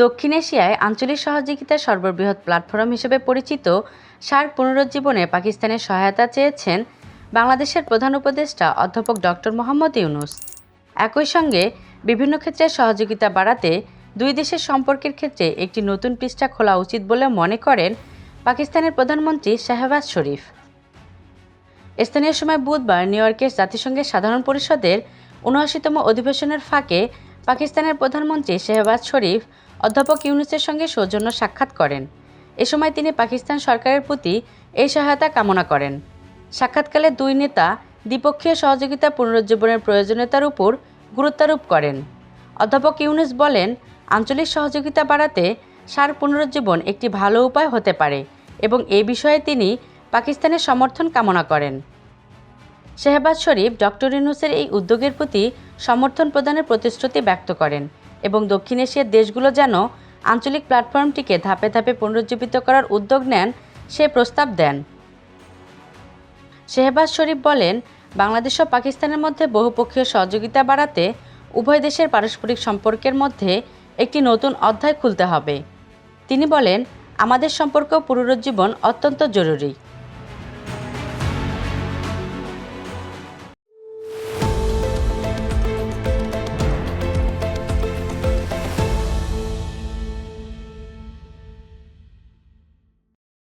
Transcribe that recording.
দক্ষিণ এশিয়ায় আঞ্চলিক সহযোগিতার সর্ববৃহৎ প্ল্যাটফর্ম হিসেবে পরিচিত সার্ক পুনরুজ্জীবনে পাকিস্তানের সহায়তা চেয়েছেন বাংলাদেশের প্রধান উপদেষ্টা অধ্যাপক ডক্টর মোহাম্মদ ইউনূস। একই সঙ্গে বিভিন্ন ক্ষেত্রে সহযোগিতা বাড়াতে দুই দেশের সম্পর্কের ক্ষেত্রে একটি নতুন পৃষ্ঠা খোলা উচিত বলে মনে করেন পাকিস্তানের প্রধানমন্ত্রী শাহবাজ শরীফ। স্থানীয় সময় বুধবার নিউ ইয়র্কের জাতিসংঘের সাধারণ পরিষদের ৭৯তম অধিবেশনের ফাঁকে পাকিস্তানের প্রধানমন্ত্রী শাহবাজ শরীফ অধ্যাপক ইউনূসের সঙ্গে সৌজন্য সাক্ষাৎ করেন। এ সময় তিনি পাকিস্তান সরকারের প্রতি এই সহায়তা কামনা করেন। সাক্ষাৎকালে দুই নেতা দ্বিপক্ষীয় সহযোগিতা পুনরুজ্জীবনের প্রয়োজনীয়তার উপর গুরুত্বারোপ করেন। অধ্যাপক ইউনূস বলেন, আঞ্চলিক সহযোগিতা বাড়াতে সার্ক পুনরুজ্জীবন একটি ভালো উপায় হতে পারে এবং এ বিষয়ে তিনি পাকিস্তানের সমর্থন কামনা করেন। শাহবাজ শরীফ ডক্টর ইউনূসের এই উদ্যোগের প্রতি সমর্থন প্রদানের প্রতিশ্রুতি ব্যক্ত করেন এবং দক্ষিণ এশিয়ার দেশগুলো যেন আঞ্চলিক প্ল্যাটফর্মটিকে ধাপে ধাপে পুনরুজ্জীবিত করার উদ্যোগ নেন সে প্রস্তাব দেন। শাহবাজ শরীফ বলেন, বাংলাদেশ ও পাকিস্তানের মধ্যে বহুপক্ষীয় সহযোগিতা বাড়াতে উভয় দেশের পারস্পরিক সম্পর্কের মধ্যে একটি নতুন অধ্যায় খুলতে হবে। তিনি বলেন, আমাদের সম্পর্ক পুনরুজ্জীবন অত্যন্ত জরুরি।